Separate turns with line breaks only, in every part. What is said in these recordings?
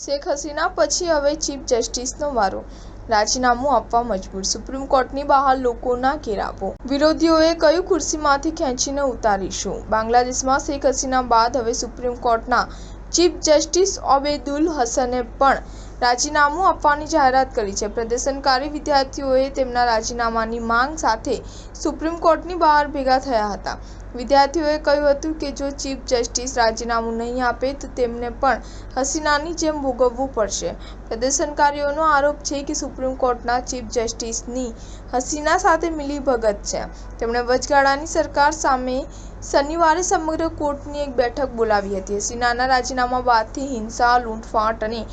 શેખ હસીના પછી હવે ચીફ જસ્ટિસનો વારો, રાજીનામું આપવા મજબૂર, સુપ્રીમ કોર્ટની બહાર લોકોના ઘેરાવો, વિરોધીઓએ કહ્યું ખુરશીમાંથી ખેંચીને ઉતારીશું। બાંગ્લાદેશમાં શેખ હસીના બાદ હવે સુપ્રીમ કોર્ટના ચીફ જસ્ટિસ ઓબેદુલ હસને પણ રાજીનામું આપવાની જાહેરાત કરી છે। પ્રદર્શનકારી વિદ્યાર્થીઓએ તેમના રાજીનામાની માંગ સાથે સુપ્રીમ કોર્ટની બહાર ભેગા થયા હતા। વિદ્યાર્થીઓએ કહ્યું હતું કે જો ચીફ જસ્ટિસ રાજીનામું નહીં આપે તો તેમને પણ હસીનાની જેમ ભોગવવું પડશે। પ્રદર્શનકારીઓનો આરોપ છે કે સુપ્રીમ કોર્ટના ચીફ જસ્ટિસની હસીના સાથે મિલીભગત છે। તેમણે વચગાળાની સરકાર સામે શનિવારે સમગ્ર કોર્ટની એક બેઠક બોલાવી હતી। હસીનાના રાજીનામા બાદથી હિંસા, લૂંટફાટ અને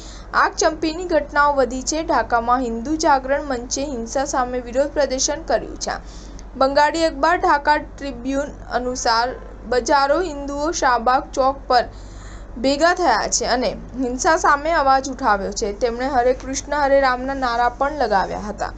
આગચંપીની ઘટનાઓ વધી છે। ઢાકામાં હિન્દુ જાગરણ મંચે હિંસા સામે વિરોધ પ્રદર્શન કર્યું છે। બંગાળી અખબાર ઢાકા ટ્રિબ્યુન અનુસાર બજારો હિન્દુઓ શાહબાગ ચોક પર ભેગા થયા છે અને હિંસા સામે અવાજ ઉઠાવ્યો છે। તેમણે હરે કૃષ્ણ હરે રામના નારા પણ લગાવ્યા હતા।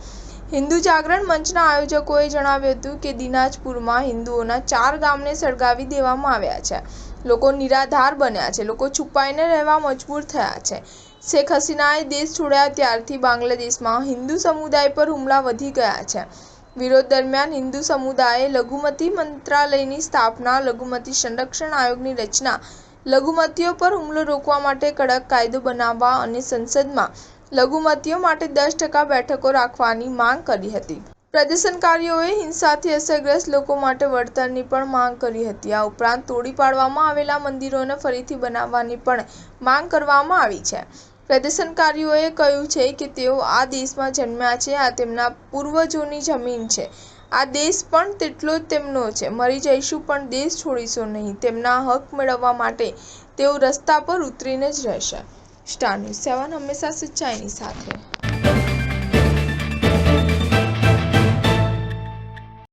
હિન્દુ જાગરણ મંચના આયોજકોએ જણાવ્યું હતું કે દિનાજપુરમાં હિન્દુઓના 4 ગામને સળગાવી દેવામાં આવ્યા છે। લોકો નિરાધાર બન્યા છે, લોકો છુપાઈને રહેવા મજબૂર થયા છે। શેખ હસીનાએ દેશ છોડ્યા ત્યારથી બાંગ્લાદેશમાં હિન્દુ સમુદાય પર હુમલા વધી ગયા છે। વિરોધ દરમિયાન હિન્દુ સમુદાયે લઘુમતી મંત્રાલયની સ્થાપના, લઘુમતી સંરક્ષણ આયોગની રચના, લઘુમતીઓ પર હુમલો રોકવા માટે કડક કાયદો બનાવવા અને સંસદમાં લઘુમતીઓ માટે 10% બેઠકો રાખવાની માંગ કરી હતી। પ્રદર્શનકારીઓએ હિંસાથી અસરગ્રસ્ત લોકો માટે વળતરની પણ માંગ કરી હતી। આ ઉપરાંત તોડી પાડવામાં આવેલા મંદિરોને ફરીથી બનાવવાની પણ માંગ કરવામાં આવી છે। પ્રદર્શનકારીઓએ કહ્યું છે કે તેઓ આ દેશમાં જન્મ્યા છે, આ તેમના પૂર્વજોની જમીન છે, આ દેશ પણ તેટલો જ તેમનો છે। મરી જઈશું પણ દેશ છોડીશું નહીં। તેમના હક મેળવવા માટે તેઓ રસ્તા પર ઉતરીને જ રહેશે। સ્ટાર ન્યૂઝ 7 હંમેશા સચ્ચાઈની સાથે।